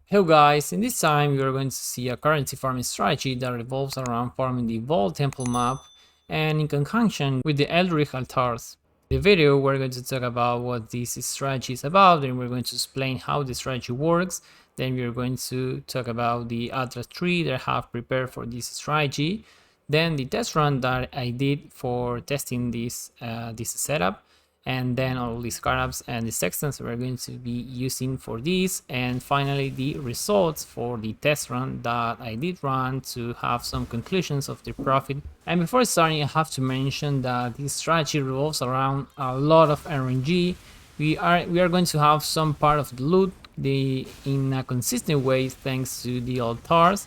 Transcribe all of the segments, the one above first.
Hello guys, in this time we are going to see a currency farming strategy that revolves around farming the VAAL Temple Map and in conjunction with the Eldritch Altars. In the video we're going to talk about what this strategy is about, then we're going to explain how the strategy works, then we're going to talk about the Atlas tree that I have prepared for this strategy, then the test run that I did for testing this setup, and then all these scarabs and the sextants we're going to be using for this, and finally the results for the test run that I did run to have some conclusions of the profit. And before starting, I have to mention that this strategy revolves around a lot of RNG. We are going to have some part of the loot in a consistent way thanks to the altars,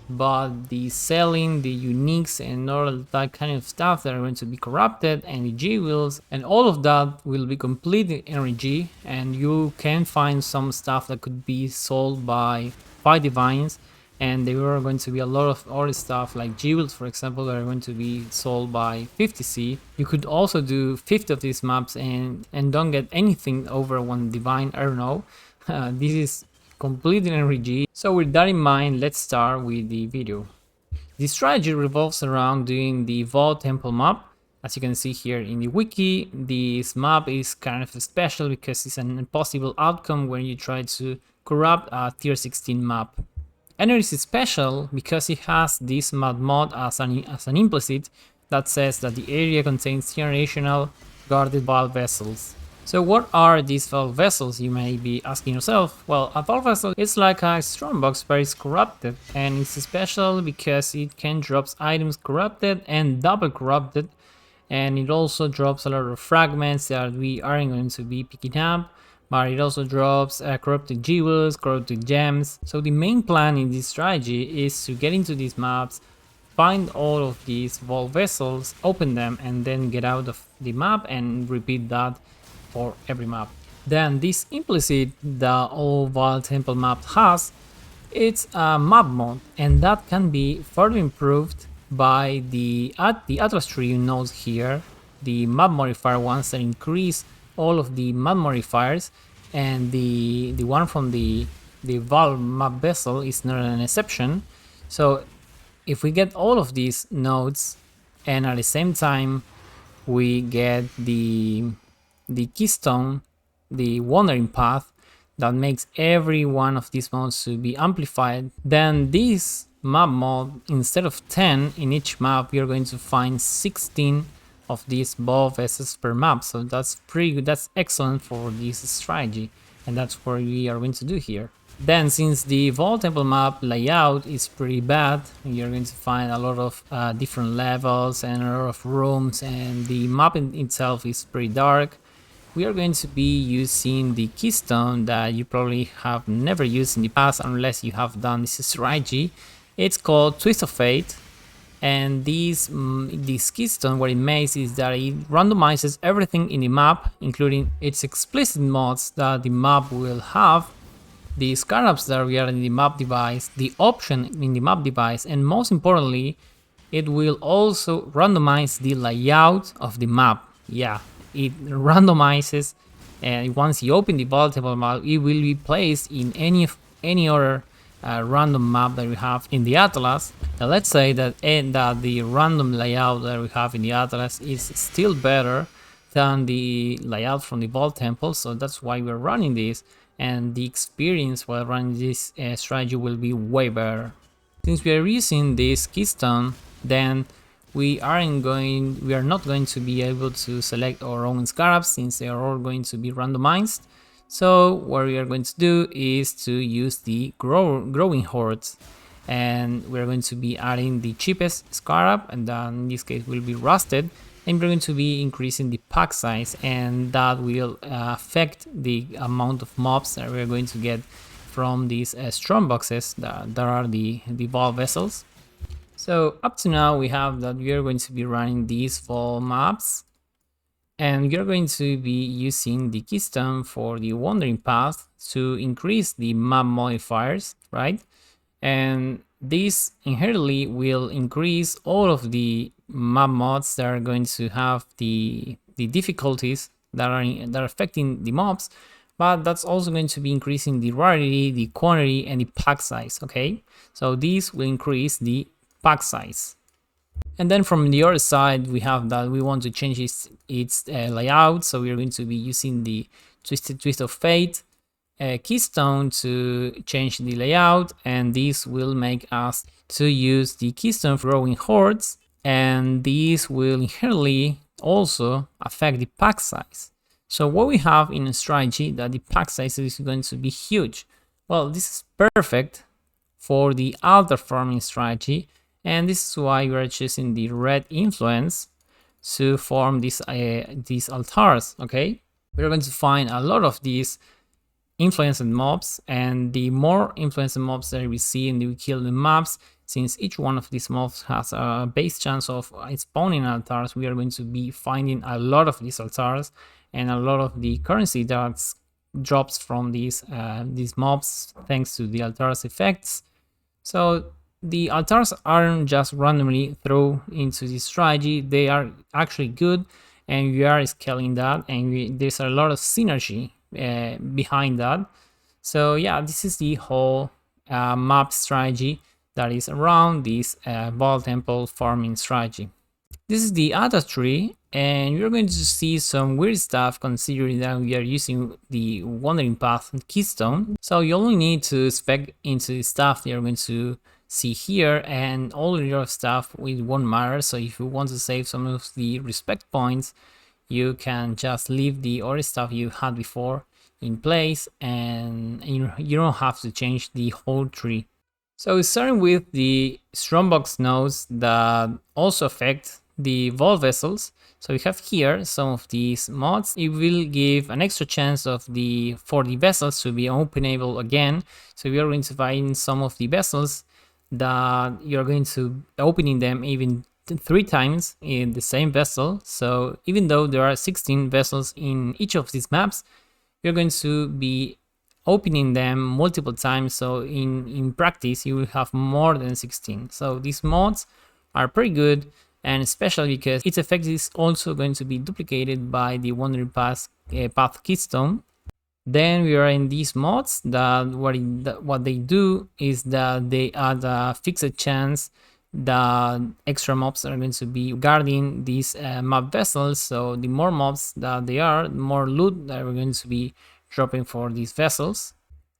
but the selling, the uniques, and all that kind of stuff that are going to be corrupted, and the G-Wheels, and all of that will be completely energy, and you can find some stuff that could be sold by 5 divines, and there are going to be a lot of other stuff like G-Wheels, for example, that are going to be sold by 50C. You could also do 50 of these maps and don't get anything over 1 divine, I don't know. This is completely energy. So with that in mind, let's start with the video. The strategy revolves around doing the VAAL Temple Map. As you can see here in the wiki, this map is kind of special because it's an impossible outcome when you try to corrupt a tier 16 map. And it is special because it has this map mod as an implicit that says that the area contains generational guarded VAAL vessels. So what are these VAAL vessels, you may be asking yourself? Well, a VAAL vessel is like a strongbox but it's corrupted, and it's special because it can drop items corrupted and double corrupted, and it also drops a lot of fragments that we aren't going to be picking up, but it also drops corrupted jewels, corrupted gems. So the main plan in this strategy is to get into these maps, find all of these VAAL vessels, open them, and then get out of the map and repeat that for every map. Then this implicit that all VAAL Temple Map has, it's a map mod, and that can be further improved by the Atlas tree nodes here, the map modifier ones that increase all of the map modifiers, and the one from the VAAL map vessel is not an exception. So if we get all of these nodes and at the same time we get the keystone, the wandering path that makes every one of these modes to be amplified, then this map mod, instead of 10 in each map, you're going to find 16 of these VAAL vessels per map. So that's pretty good, that's excellent for this strategy, and that's what we are going to do here. Then, since the VAAL Temple Map layout is pretty bad, you're going to find a lot of different levels and a lot of rooms, and the map in itself is pretty dark. We are going to be using the keystone that you probably have never used in the past unless you have done this strategy. It's called Twist of Fate, and this keystone, what it makes is that it randomizes everything in the map, including its explicit mods that the map will have, the scarabs that we are in the map device, the option in the map device, and most importantly, it will also randomize the layout of the map. Yeah, it randomizes, and once you open the VAAL Temple Map, it will be placed in any other random map that we have in the Atlas. Now let's say that the random layout that we have in the Atlas is still better than the layout from the VAAL Temple, so that's why we're running this, and the experience while running this strategy will be way better. Since we are using this keystone, then we are not going to be able to select our own scarabs since they are all going to be randomized. So what we are going to do is to use the growing hordes, and we're going to be adding the cheapest scarab, and then in this case will be rusted, and we're going to be increasing the pack size, and that will affect the amount of mobs that we're going to get from these strong boxes that are the VAAL vessels. So up to now we have that we are going to be running these VAAL maps, and we are going to be using the keystone for the wandering path to increase the map modifiers, right? And this inherently will increase all of the map mods that are going to have the difficulties that are affecting the mobs, but that's also going to be increasing the rarity, the quantity, and the pack size, okay? So these will increase the pack size. And then from the other side, we have that we want to change its layout. So we're going to be using the Twist of Fate keystone to change the layout. And this will make us to use the keystone for growing hordes. And these will inherently also affect the pack size. So what we have in a strategy that the pack size is going to be huge. Well, this is perfect for the altar farming strategy, and this is why we are choosing the red influence to form these altars. Okay, we're going to find a lot of these influenced mobs, and the more influenced mobs that we see and we kill the mobs, since each one of these mobs has a base chance of spawning altars, we are going to be finding a lot of these altars and a lot of the currency that drops from these mobs thanks to the altars effects. So the altars aren't just randomly thrown into this strategy, they are actually good, and we are scaling that, and there's a lot of synergy behind that. So yeah, this is the whole map strategy that is around this VAAL Temple farming strategy. This is the ATA tree, and you're going to see some weird stuff considering that we are using the Wandering Path keystone. So you only need to spec into the stuff that you're going to see here, and all your stuff it won't matter. So if you want to save some of the respect points, you can just leave the other stuff you had before in place, and you don't have to change the whole tree. So starting with the Strongbox nodes that also affect the Vault vessels. So we have here some of these mods. It will give an extra chance for the vessels to be openable again. So we are going to find some of the vessels that you're going to opening them even 3 times in the same vessel. So even though there are 16 vessels in each of these maps, you're going to be opening them multiple times. So in practice, you will have more than 16. So these mods are pretty good, and especially because its effect is also going to be duplicated by the Wandering Path keystone. Then we are in these mods that what they do is that they add a fixed chance that extra mobs are going to be guarding these map vessels. So the more mobs that they are, the more loot that we're going to be dropping for these vessels.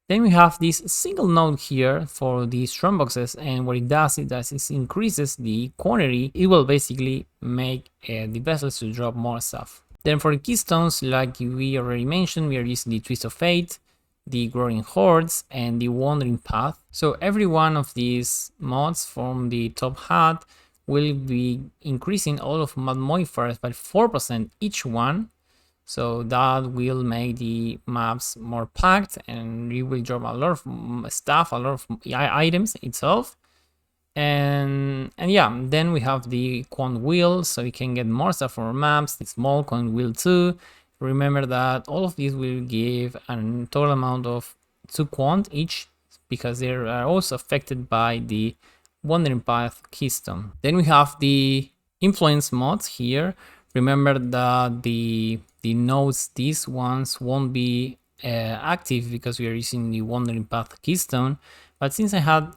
Then we have this single node here for the strong boxes, and what it does is that it increases the quantity. It will basically make the vessels to drop more stuff. Then for the keystones, like we already mentioned, we are using the Twist of Fate, the Growing Hordes, and the Wandering Path. So every one of these mods from the top hat will be increasing all of mod modifiers by 4% each one. So that will make the maps more packed, and you will drop a lot of stuff, a lot of items itself. And yeah, then we have the quant wheel, so you can get more stuff for maps. The small quant wheel too. Remember that all of these will give a total amount of 2 quant each, because they are also affected by the Wandering Path keystone. Then we have the influence mods here. Remember that the nodes, these ones won't be active because we are using the Wandering Path keystone. But since I had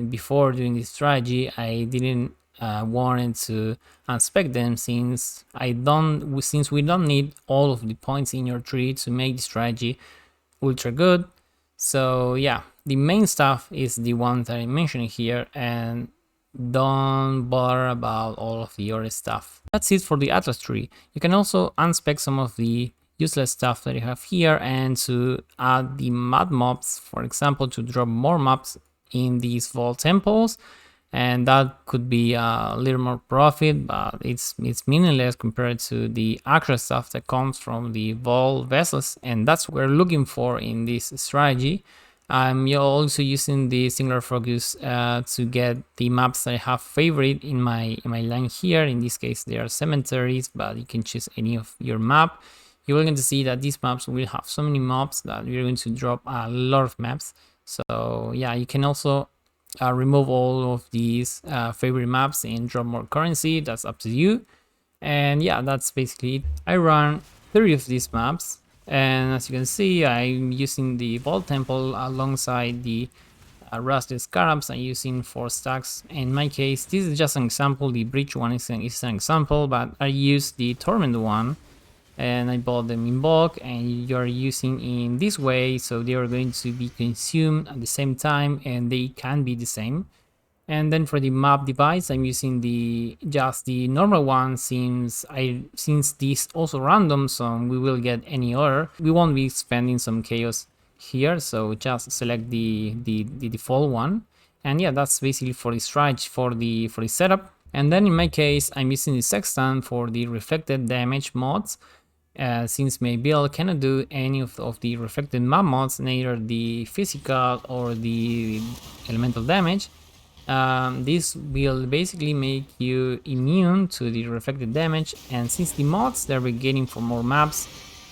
before doing this strategy, I didn't wanted to unspec them, since we don't need all of the points in your tree to make the strategy ultra good. So yeah, the main stuff is the ones that I'm mentioning here, and don't bother about all of the other stuff. That's it for the Atlas tree. You can also unspec some of the useless stuff that you have here, and to add the mud mobs, for example, to drop more mobs in these vault temples, and that could be a little more profit, but it's meaningless compared to the actual stuff that comes from the vault vessels, and that's what we're looking for in this strategy. I'm also using the singular focus to get the maps that I have favorite in my line here. In this case, they are cemeteries, but you can choose any of your map. You're going to see that these maps will have so many mobs that we're going to drop a lot of maps. So yeah, you can also remove all of these favorite maps and drop more currency. That's up to you. And yeah, that's basically it. I run 30 of these maps, And as you can see, I'm using the Vault Temple alongside the Rusted Scarabs. I'm using 4 stacks. In my case, this is just an example. The Breach one is an example, but I used the Torment one and I bought them in bulk, and you're using in this way, so they are going to be consumed at the same time and they can be the same. And then for the map device, I'm using just the normal one since this also random, so we will get any other. We won't be spending some chaos here, so just select the default one. And yeah, that's basically for the strategy for the setup. And then in my case, I'm using the sextant for the reflected damage mods. Since my build cannot do any of the reflected map mods, neither the physical or the elemental damage, this will basically make you immune to the reflected damage, and since the mods that we're getting for more maps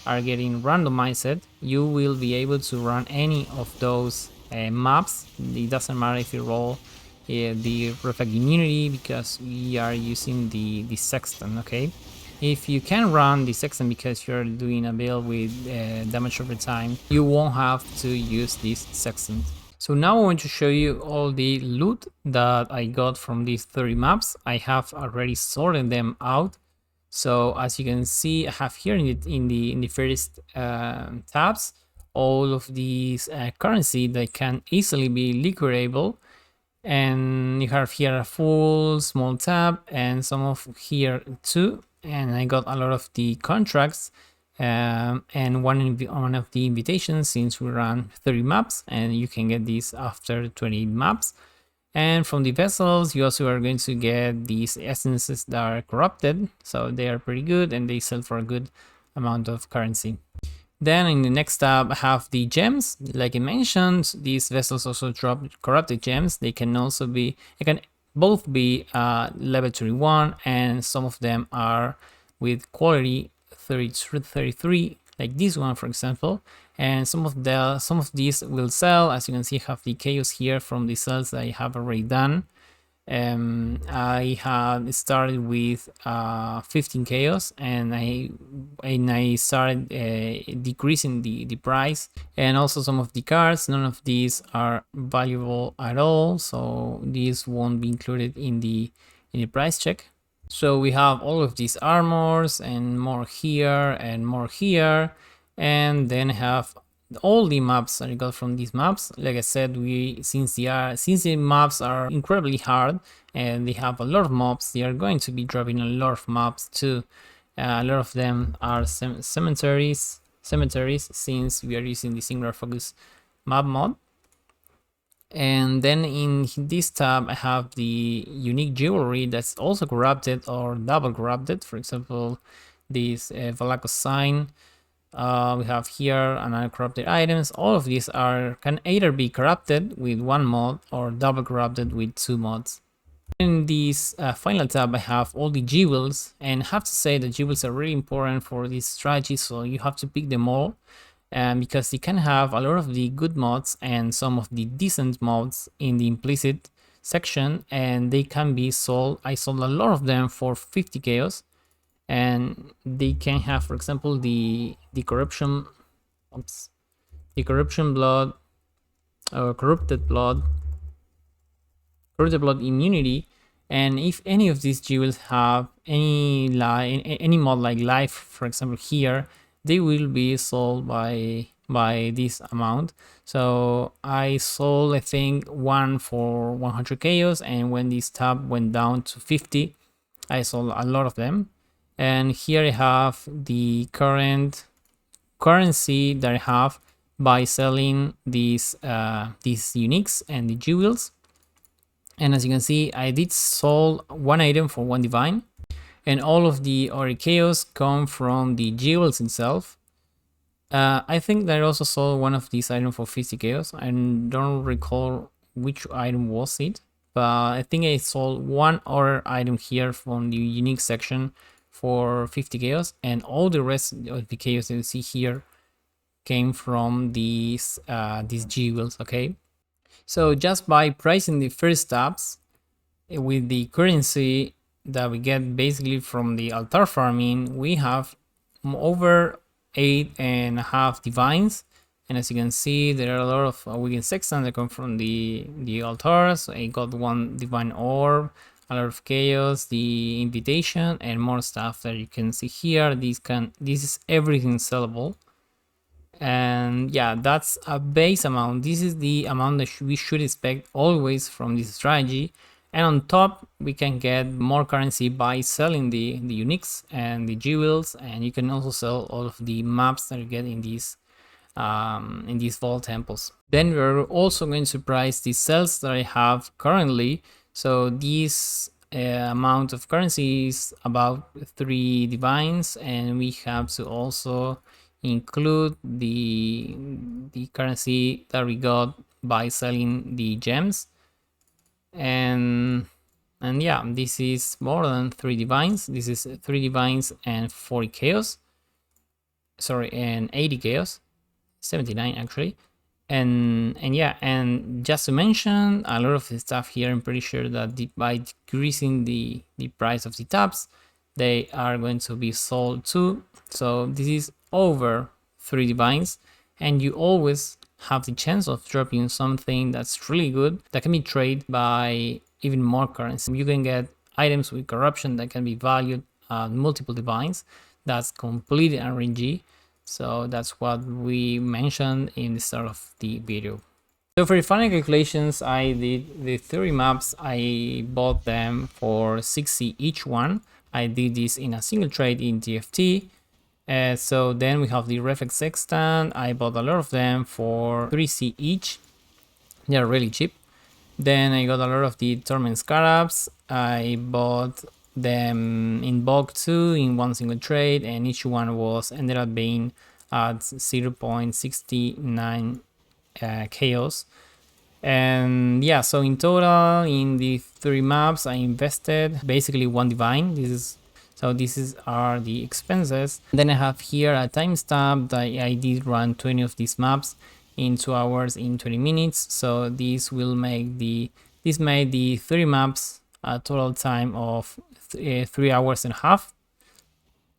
are getting randomized, you will be able to run any of those maps. It doesn't matter if you roll the reflect immunity, because we are using the sextant. Okay, if you can run the sextant because you're doing a build with damage over time, you won't have to use this sextant. So now I want to show you all the loot that I got from these 30 maps. I have already sorted them out. So as you can see, I have here in the first tabs all of these currency that can easily be liquidable, and you have here a full small tab and some of here too. And I got a lot of the contracts and one of the invitations, since we run 30 maps, and you can get these after 20 maps. And from the vessels, you also are going to get these essences that are corrupted, so they are pretty good and they sell for a good amount of currency. Then in the next tab, I have the gems. Like I mentioned, these vessels also drop corrupted gems. They can both be level 31, and some of them are with quality 33, like this one for example. And some of these will sell. As you can see, I have the chaos here from the sales that I have already done. I had started with 15 chaos, and I started decreasing the price. And also some of the cards, none of these are valuable at all, so these won't be included in the price check. So we have all of these armors and more here and more here, and then have all the maps that I got from these maps. Like I said, since the maps are incredibly hard and they have a lot of mobs, they are going to be dropping a lot of maps too. A lot of them are cemeteries, since we are using the singular focus map mod. And then in this tab, I have the unique jewelry that's also corrupted or double corrupted. For example, this Valaco sign. We have here another corrupted items. All of these can either be corrupted with one mod or double corrupted with 2 mods. In this final tab, I have all the jewels, and I have to say that jewels are really important for this strategy, so you have to pick them all. Because you can have a lot of the good mods and some of the decent mods in the implicit section, and they can be sold. I sold a lot of them for 50 chaos, and they can have, for example, the corruption blood, or corrupted blood immunity. And if any of these jewels have any mod like life, for example here, they will be sold by this amount. So I sold, I think, one for 100 chaos, and when this tab went down to 50, I sold a lot of them. And here I have the current currency that I have by selling these uniques and the jewels. And as you can see, I did sold one item for 1 divine, and all of the other chaos come from the jewels itself. I think that I also sold one of these items for 50 chaos. I don't recall which item was it, but I think I sold one other item here from the unique section for 50 chaos, and all the rest of the chaos that you see here came from these jewels. Okay, so just by pricing the first tabs with the currency that we get basically from the altar farming, we have over 8.5 divines. And as you can see, there are a lot of weekend sextants that come from the altars. I got one divine orb, a lot of chaos, the invitation, and more stuff that you can see here. This is everything sellable. And yeah, that's a base amount. This is the amount that we should expect always from this strategy. And on top, we can get more currency by selling the uniques and the jewels, and you can also sell all of the maps that you get in these vault temples. Then we're also going to price the cells that I have currently. So this amount of currency is about 3 divines, and we have to also include the currency that we got by selling the gems. And yeah, this is more than 3 divines. This is 3 divines and 40 chaos, sorry, and 80 chaos, 79 actually. And yeah, and just to mention a lot of the stuff here, I'm pretty sure that by decreasing the price of the tabs, they are going to be sold too. So this is over 3 divines, and you always have the chance of dropping something that's really good that can be traded by even more currency. You can get items with corruption that can be valued at multiple divines. That's completely RNG. So that's what we mentioned in the start of the video. So for the final calculations, I did the 30 maps. I bought them for 60 each one. I did this in a single trade in TFT. So then we have the Reflex Sextant. I bought a lot of them for 3C each. They're really cheap. Then I got a lot of the Torment Scarabs. I bought them in bulk too in one single trade, and each one was ended up being at 0.69 chaos. And yeah, so in total in the 3 maps I invested basically 1 divine. These are the expenses. Then I have here a timestamp that I did run 20 of these maps in 2 hours in 20 minutes. So this made the 3 maps a total time of 3 hours and a half.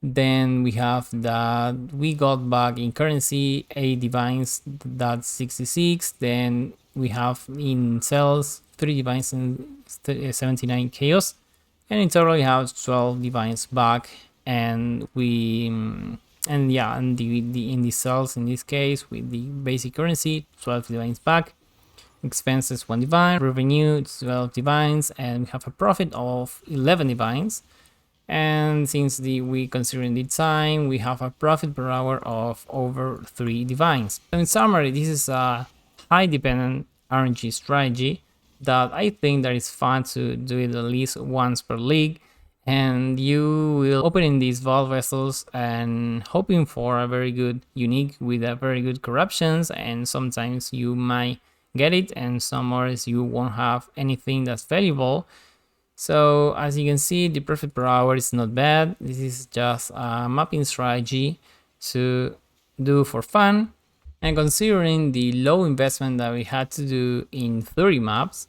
Then we have that we got back in currency 8 divines, that's 66. Then we have in cells 3 divines and 79 chaos, and in total we have 12 divines back. And we and yeah, and in the cells in this case with the basic currency 12 divines back, expenses 1 divine, revenue 12 divines, and we have a profit of 11 divines. And since we considering the time, we have a profit per hour of over 3 divines. So in summary, this is a high dependent RNG strategy that I think that is fun to do it at least once per league. And you will open in these vault vessels and hoping for a very good unique with a very good corruptions, and sometimes you might get it and some others you won't have anything that's valuable. So as you can see, the profit per hour is not bad. This is just a mapping strategy to do for fun. And considering the low investment that we had to do in 30 maps,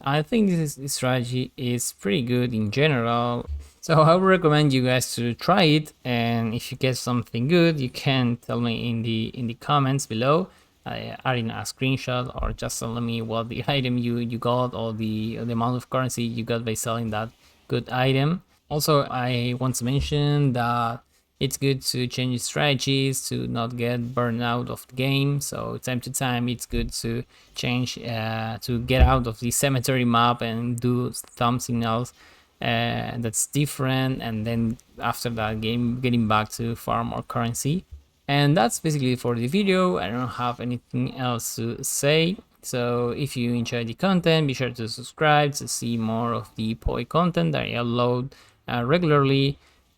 I think this strategy is pretty good in general. So I would recommend you guys to try it, and if you get something good, you can tell me in the comments below, adding a screenshot, or just telling me what the item you got, or the amount of currency you got by selling that good item. Also, I want to mention that it's good to change strategies to not get burned out of the game. So time to time, it's good to change to get out of the cemetery map and do something else that's different, and then after that getting back to farm more currency. And that's basically for the video. I don't have anything else to say. So if you enjoyed the content, be sure to subscribe to see more of the POE content that I upload regularly.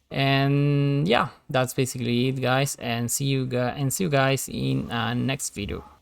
And yeah, that's basically it, guys, and see you guys in next video.